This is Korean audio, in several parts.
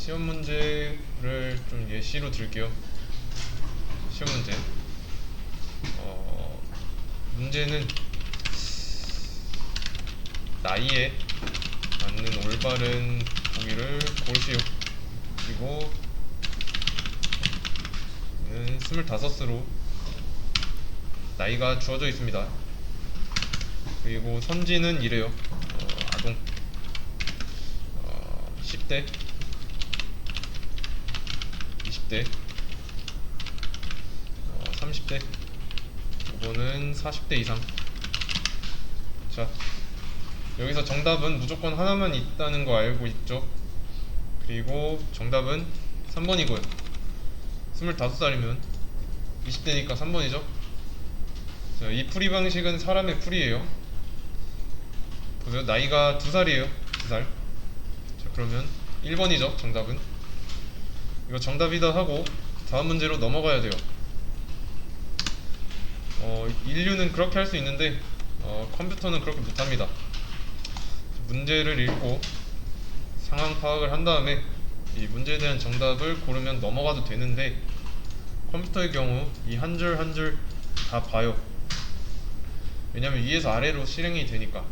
시험 문제를 좀 예시로 들게요. 시험 문제. 문제는 나이에 맞는 올바른 보기를 고르시오. 그리고 25으로 나이가 주어져 있습니다. 그리고 선지는 이래요. 아동 10대 20대 30대 이거는 40대 이상. 자, 여기서 정답은 무조건 하나만 있다는 거 알고 있죠? 그리고 정답은 3번이고요 25살이면 20대니까 3번이죠. 자, 이 풀이 방식은 사람의 풀이에요. 보세요. 나이가 2살이에요 2살. 자, 그러면 1번이죠 정답은. 이거 정답이다 하고 다음 문제로 넘어가야 돼요. 인류는 그렇게 할 수 있는데 컴퓨터는 그렇게 못합니다. 문제를 읽고 상황 파악을 한 다음에 이 문제에 대한 정답을 고르면 넘어가도 되는데, 컴퓨터의 경우 이 한 줄 한 줄 다 봐요. 왜냐면 위에서 아래로 실행이 되니까.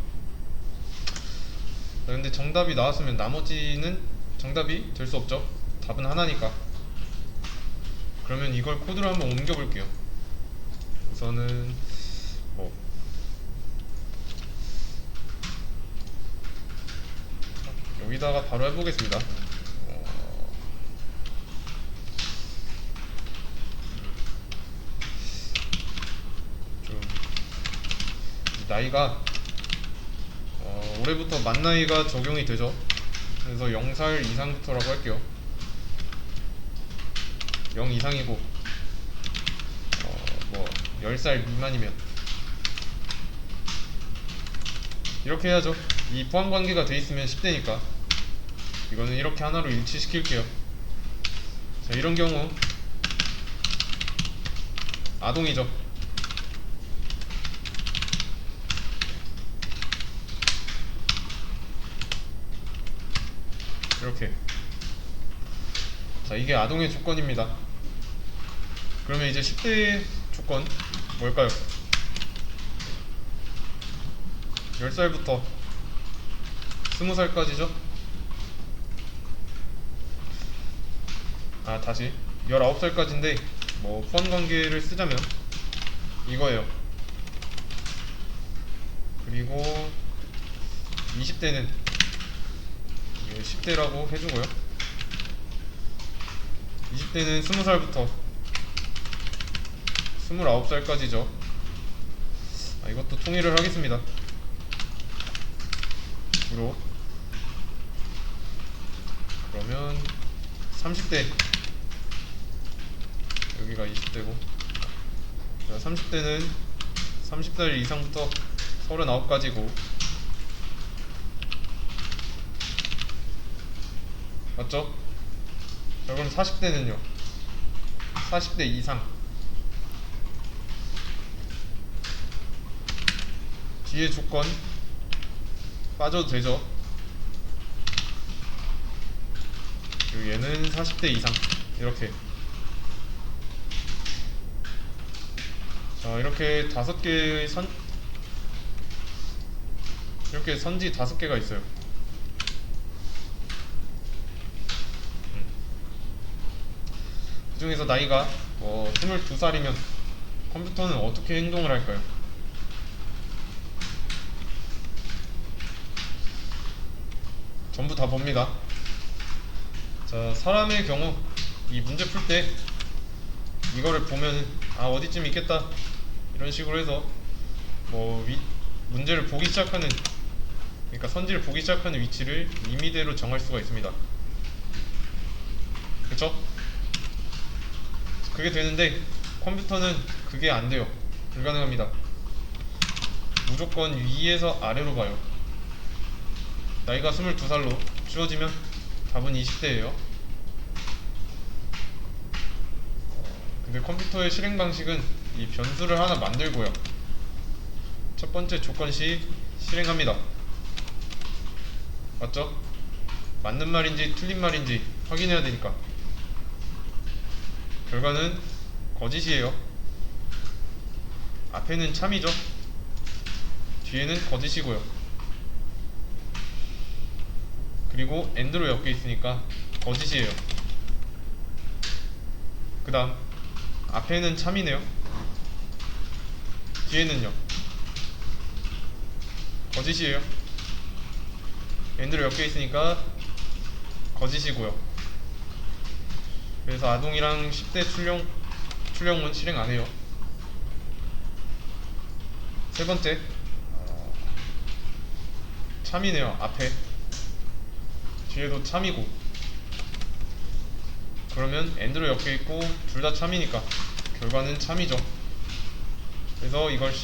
근데 정답이 나왔으면 나머지는 정답이 될 수 없죠. 답은 하나니까. 그러면 이걸 코드로 한번 옮겨 볼게요. 우선은 여기다가 바로 해보겠습니다. 좀 나이가 올해부터 만 나이가 적용이 되죠. 그래서 0살 이상부터라고 할게요. 0 이상이고 10살 미만이면 이렇게 해야죠. 이 포함관계가 돼 있으면 10대니까 이거는 이렇게 하나로 일치시킬게요. 자, 이런 경우 아동이죠. 이렇게. 자, 이게 아동의 조건입니다. 그러면 이제 10대 조건 뭘까요? 10살부터 20살까지죠? 다시 19살까지인데 포함관계를 쓰자면 이거예요. 그리고 20대는 10대라고 해주고요. 20대는 20살부터 29살까지죠. 이것도 통일을 하겠습니다. 주로. 그러면 30대 여기가 20대고, 30대는 30살 이상부터 39까지고 맞죠? 자, 그럼 40대는요 40대 이상. 뒤에 조건 빠져도 되죠. 그리고 얘는 40대 이상. 이렇게. 자, 이렇게 이렇게 선지 5개가 있어요. 그 중에서 나이가 22살이면 컴퓨터는 어떻게 행동을 할까요? 전부 다 봅니다. 자, 사람의 경우 이 문제 풀 때 이거를 보면 어디쯤 있겠다 이런 식으로 해서 문제를 보기 시작하는, 그러니까 선지를 보기 시작하는 위치를 임의대로 정할 수가 있습니다. 그쵸? 그게 되는데 컴퓨터는 그게 안 돼요. 불가능합니다. 무조건 위에서 아래로 가요. 나이가 22살로 주어지면 답은 20대예요. 근데 컴퓨터의 실행 방식은 이 변수를 하나 만들고요. 첫 번째 조건 시 실행합니다. 맞죠? 맞는 말인지 틀린 말인지 확인해야 되니까. 결과는 거짓이에요. 앞에는 참이죠. 뒤에는 거짓이고요. 그리고 AND로 엮여 있으니까 거짓이에요. 그 다음 앞에는 참이네요. 뒤에는요 거짓이에요. AND로 엮여 있으니까 거짓이고요. 그래서 아동이랑 10대 출력문 실행 안 해요. 세 번째, 참이네요. 앞에 뒤에도 참이고, 그러면 AND로 엮여 있고 둘 다 참이니까 결과는 참이죠. 그래서 이걸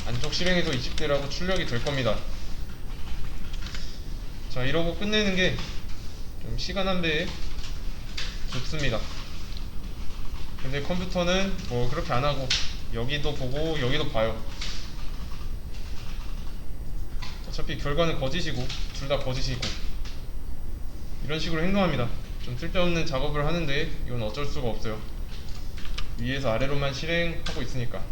안쪽 실행에서 20대라고 출력이 될 겁니다. 자, 이러고 끝내는 게 좀 시간 한 배에 좋습니다. 근데 컴퓨터는 뭐 그렇게 안 하고 여기도 보고 여기도 봐요. 어차피 결과는 거짓이고 둘 다 거짓이고 이런 식으로 행동합니다. 좀 쓸데없는 작업을 하는데 이건 어쩔 수가 없어요. 위에서 아래로만 실행하고 있으니까.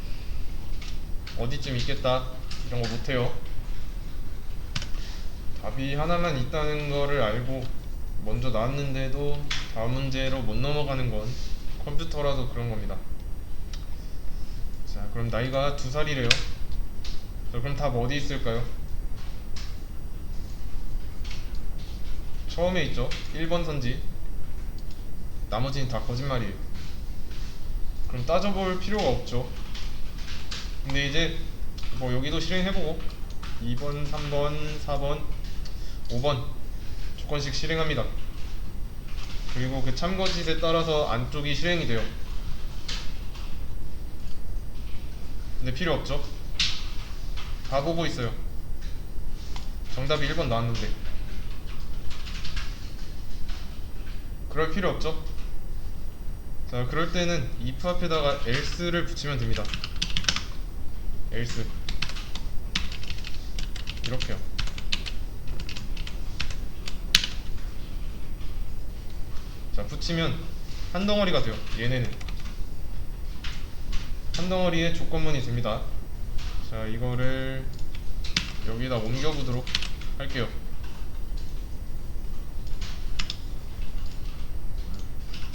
어디쯤 있겠다 이런 거 못해요. 답이 하나만 있다는 거를 알고 먼저 나왔는데도 다음 문제로 못 넘어가는 건 컴퓨터라도 그런 겁니다. 자, 그럼 나이가 2살이래요. 그럼 답 어디 있을까요? 처음에 있죠. 1번 선지. 나머지는 다 거짓말이에요. 그럼 따져볼 필요가 없죠. 근데 이제 뭐 여기도 실행해보고 2번, 3번, 4번, 5번 조건씩 실행합니다. 그리고 그 참거짓에 따라서 안쪽이 실행이 돼요. 근데 필요 없죠. 다 보고 있어요. 정답이 1번 나왔는데 그럴 필요 없죠. 자, 그럴 때는 if 앞에다가 else를 붙이면 됩니다. else 이렇게요. 자, 붙이면 한 덩어리가 돼요. 얘네는 한 덩어리의 조건문이 됩니다. 자, 이거를 여기다 옮겨보도록 할게요.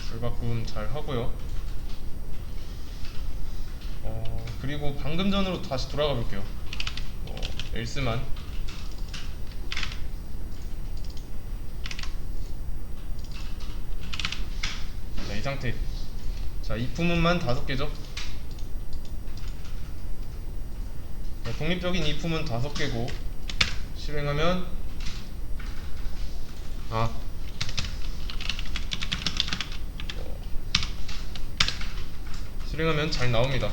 줄바꿈 잘 하고요. 그리고 방금 전으로 다시 돌아가 볼게요. else만. 자, 이 상태. 자, if문만 5개죠. 독립적인 if문 5개고 실행하면 실행하면 잘 나옵니다.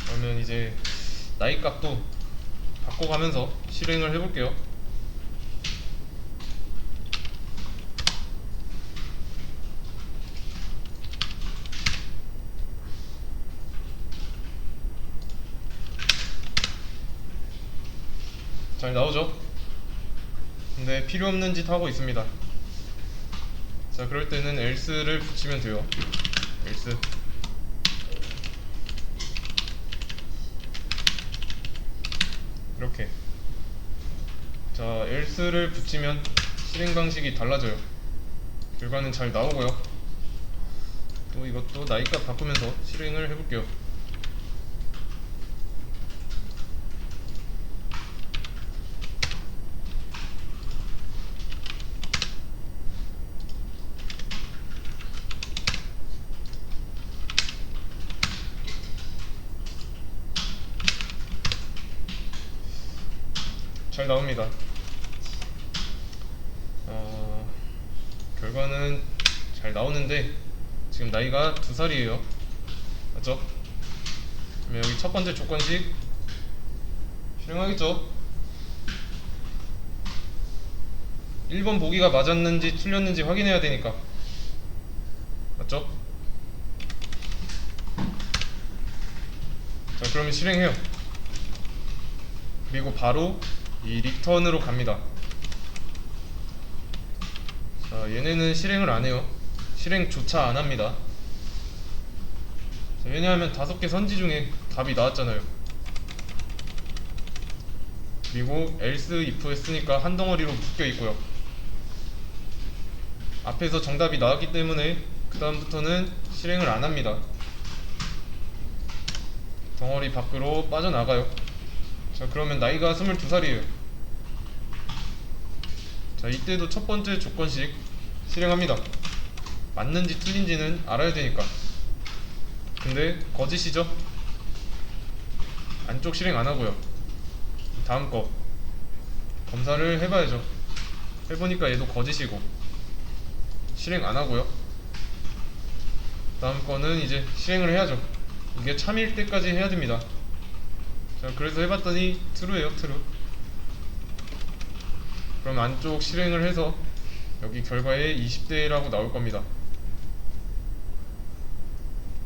그러면 이제 나이 값도 바꿔가면서 실행을 해볼게요. 잘 나오죠? 근데 필요 없는 짓 하고 있습니다. 자, 그럴 때는 else를 붙이면 돼요. else 이렇게. 자, else를 붙이면 실행 방식이 달라져요. 결과는 잘 나오고요. 또 이것도 나이값 바꾸면서 실행을 해볼게요. 잘 나옵니다. 결과는 잘 나오는데 지금 나이가 2살이에요. 맞죠? 그러면 여기 첫 번째 조건식 실행하겠죠? 1번 보기가 맞았는지 틀렸는지 확인해야 되니까. 맞죠? 자, 그러면 실행해요. 그리고 바로 이 리턴으로 갑니다. 자, 얘네는 실행을 안 해요. 실행조차 안 합니다. 자, 왜냐하면 5개 선지 중에 답이 나왔잖아요. 그리고 else if 했으니까 한 덩어리로 묶여 있고요. 앞에서 정답이 나왔기 때문에 그 다음부터는 실행을 안 합니다. 덩어리 밖으로 빠져나가요. 자, 그러면 나이가 22살이에요. 자, 이때도 첫 번째 조건식 실행합니다. 맞는지 틀린지는 알아야 되니까. 근데 거짓이죠? 안쪽 실행 안 하고요. 다음 거 검사를 해봐야죠. 해보니까 얘도 거짓이고 실행 안 하고요. 다음 거는 이제 실행을 해야죠. 이게 참일 때까지 해야 됩니다. 자, 그래서 해봤더니 true예요. true. 그럼 안쪽 실행을 해서 여기 결과에 20대라고 나올 겁니다.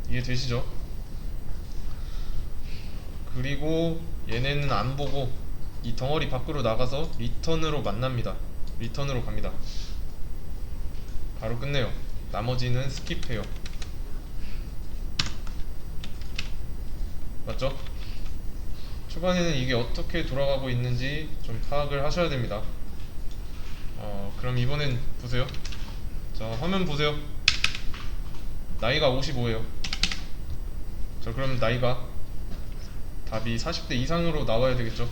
이해되시죠? 그리고 얘네는 안 보고 이 덩어리 밖으로 나가서 리턴으로 만납니다. 리턴으로 갑니다. 바로 끝내요. 나머지는 스킵해요. 맞죠? 초반에는 이게 어떻게 돌아가고 있는지 좀 파악을 하셔야 됩니다. 그럼 이번엔 보세요. 자, 화면 보세요. 나이가 55예요. 자, 그럼 나이가 답이 40대 이상으로 나와야 되겠죠.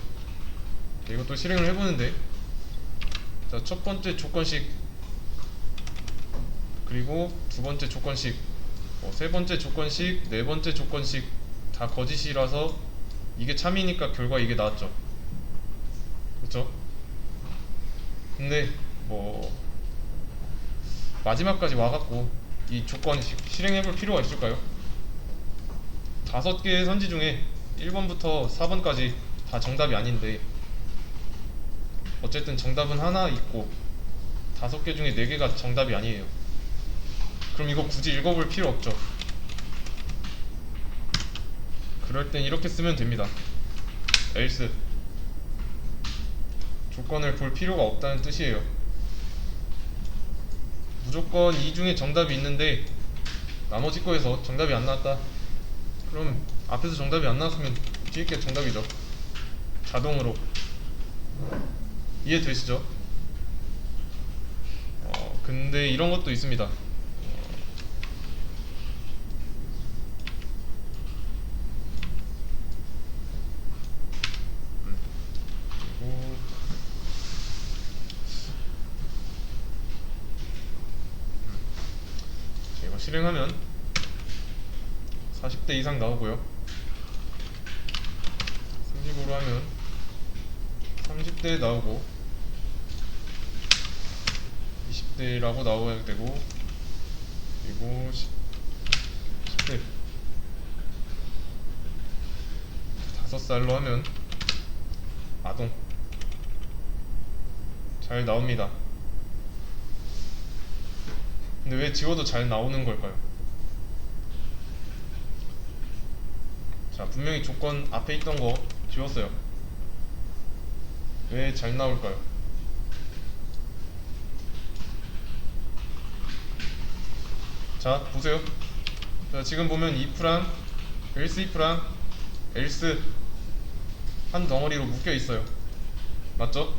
자, 이것도 실행을 해보는데, 자, 첫 번째 조건식, 그리고 두 번째 조건식, 세 번째 조건식, 네 번째 조건식 다 거짓이라서 이게 참이니까 결과 이게 나왔죠. 그렇죠? 근데 마지막까지 와갖고 이 조건 실행해볼 필요가 있을까요? 5개의 선지 중에 1번부터 4번까지 다 정답이 아닌데 어쨌든 정답은 하나 있고 5개 중에 4개가 정답이 아니에요. 그럼 이거 굳이 읽어볼 필요 없죠. 그럴 땐 이렇게 쓰면 됩니다. else 조건을 볼 필요가 없다는 뜻이에요. 무조건 이 중에 정답이 있는데 나머지 거에서 정답이 안 나왔다. 그럼 앞에서 정답이 안 나왔으면 뒤에 게 정답이죠. 자동으로. 이해되시죠? 근데 이런 것도 있습니다. 그리고 이거 실행하면 40대 이상 나오고요. 30으로 하면 30대 나오고 20대라고 나와야 되고, 그리고 10대 5살로 하면 아동. 잘 나옵니다. 근데 왜 지워도 잘 나오는 걸까요? 자, 분명히 조건 앞에 있던 거 지웠어요. 왜 잘 나올까요? 자, 보세요. 자, 지금 보면 if랑 else if랑 else 한 덩어리로 묶여 있어요. 맞죠?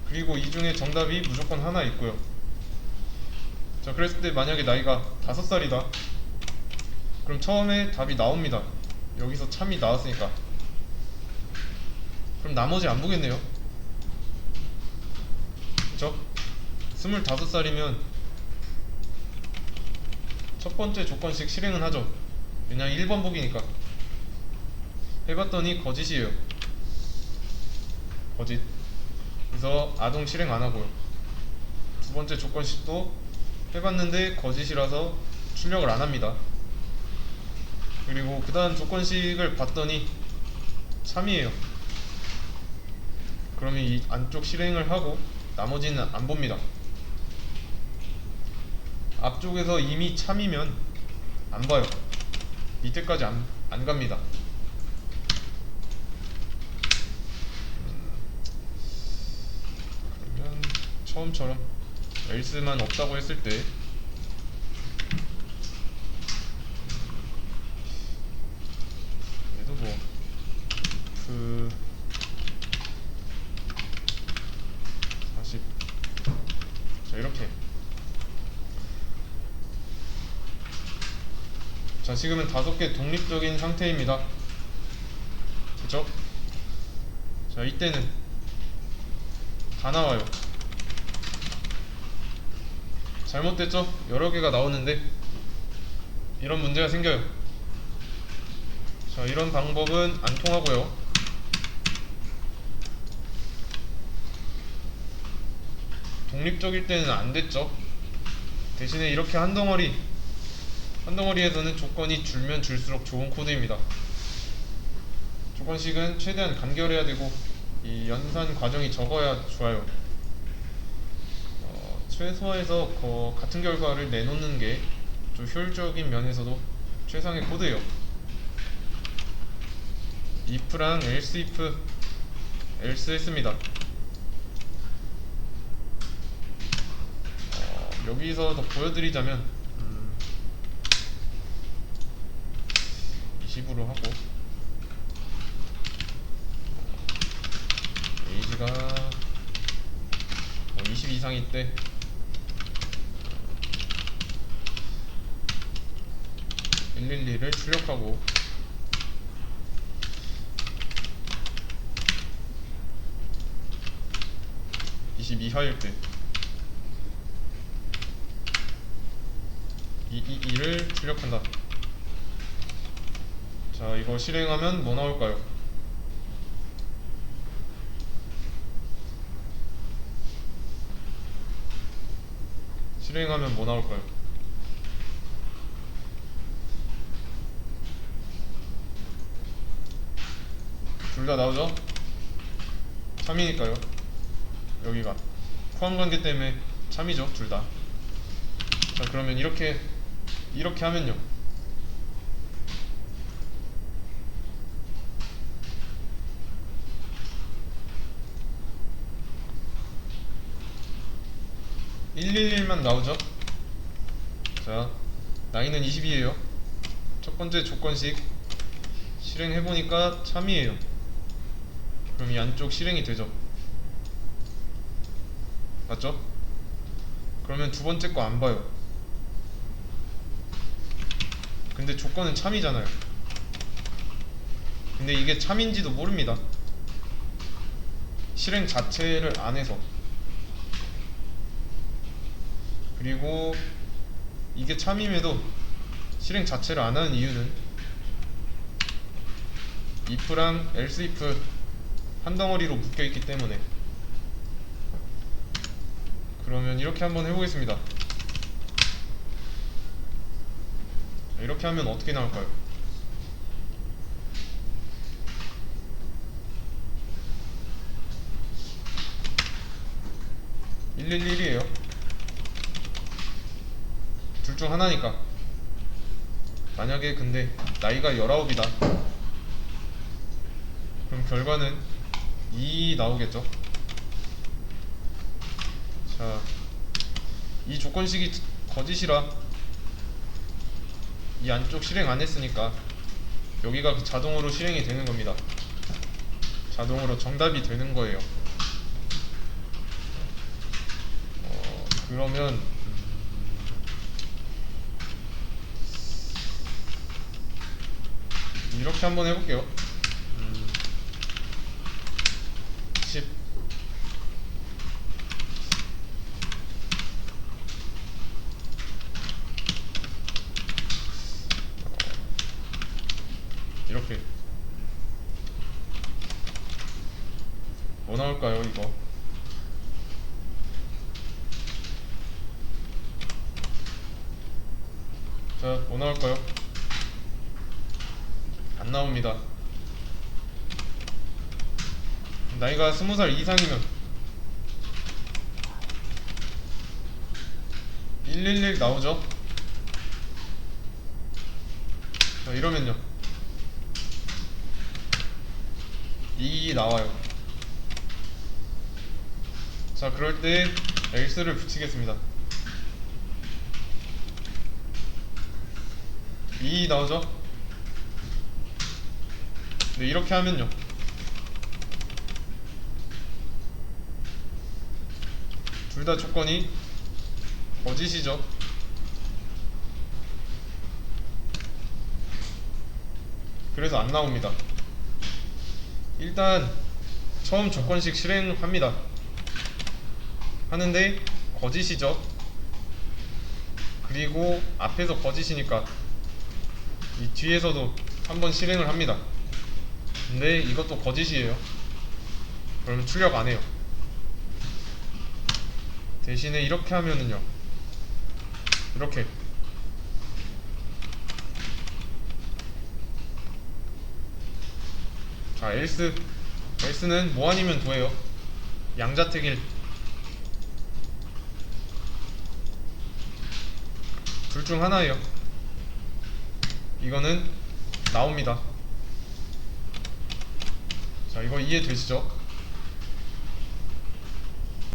그리고 이 중에 정답이 무조건 하나 있고요. 자, 그랬을 때 만약에 나이가 5살이다. 그럼 처음에 답이 나옵니다. 여기서 참이 나왔으니까. 그럼 나머지 안 보겠네요. 그쵸? 25살이면 첫 번째 조건식 실행은 하죠. 왜냐면 1번 보기니까. 해봤더니 거짓이에요. 거짓. 그래서 아동 실행 안 하고요. 두 번째 조건식도 해봤는데 거짓이라서 출력을 안 합니다. 그리고 그 다음 조건식을 봤더니 참이에요. 그러면 이 안쪽 실행을 하고 나머지는 안 봅니다. 앞쪽에서 이미 참이면 안 봐요. 밑에까지 안 갑니다. 처음처럼 엘스만 없다고 했을 때 얘도 뭐 F 40. 자, 이렇게. 자, 지금은 5개 독립적인 상태입니다. 그쵸? 자, 이때는 다 나와요. 잘못됐죠? 여러 개가 나오는데 이런 문제가 생겨요. 자, 이런 방법은 안 통하고요. 독립적일 때는 안 됐죠. 대신에 이렇게 한 덩어리에서는 조건이 줄면 줄수록 좋은 코드입니다. 조건식은 최대한 간결해야 되고 이 연산 과정이 적어야 좋아요. 최소화해서 같은 결과를 내놓는 게 좀 효율적인 면에서도 최상의 코드예요. if랑 else if else 했습니다. 여기서 더 보여드리자면 20으로 하고 에이지가 20 이상일 때 112를 출력하고 (22화일) 때 222를 출력한다. 자, 이거 실행하면 뭐 나올까요? 실행하면 뭐 나올까요? 둘 다 나오죠? 3이니까요. 여기가 포함관계 때문에 참이죠, 둘 다. 자, 그러면 이렇게 하면요. (111만) 나오죠? 자, 나이는 20이에요. 첫 번째 조건식 실행해보니까 참이에요. 그럼 이 안쪽 실행이 되죠. 맞죠? 그러면 두 번째 거 안 봐요. 근데 조건은 참이잖아요. 근데 이게 참인지도 모릅니다. 실행 자체를 안 해서. 그리고 이게 참임에도 실행 자체를 안 하는 이유는 if랑 else if 한 덩어리로 묶여 있기 때문에. 그러면 이렇게 한번 해보겠습니다. 이렇게 하면 어떻게 나올까요? 111이에요. 둘 중 하나니까. 만약에 근데 나이가 19이다. 그럼 결과는 2 나오겠죠. 자, 이 조건식이 거짓이라 이 안쪽 실행 안 했으니까 여기가 자동으로 실행이 되는 겁니다. 자동으로 정답이 되는 거예요. 그러면 이렇게 한번 해볼게요. 10. 이렇게 뭐 나올까요, 이거? 자, 뭐 나올까요? 안 나옵니다. 나이가 20살 이상이면 111 나오죠? 자, 이러면요 2 나와요. 자, 그럴 때 else를 붙이겠습니다. 이 나오죠? 네, 이렇게 하면요, 둘 다 조건이 거짓이죠. 그래서 안 나옵니다. 일단 처음 조건식 실행합니다. 하는데 거짓이죠. 그리고 앞에서 거짓이니까 이 뒤에서도 한번 실행을 합니다. 근데 이것도 거짓이에요. 그러면 출력 안 해요. 대신에 이렇게 하면은요, 이렇게 자, else는 뭐 아니면 도예요. 양자택일 둘 중 하나예요. 이거는 나옵니다. 자, 이거 이해되시죠?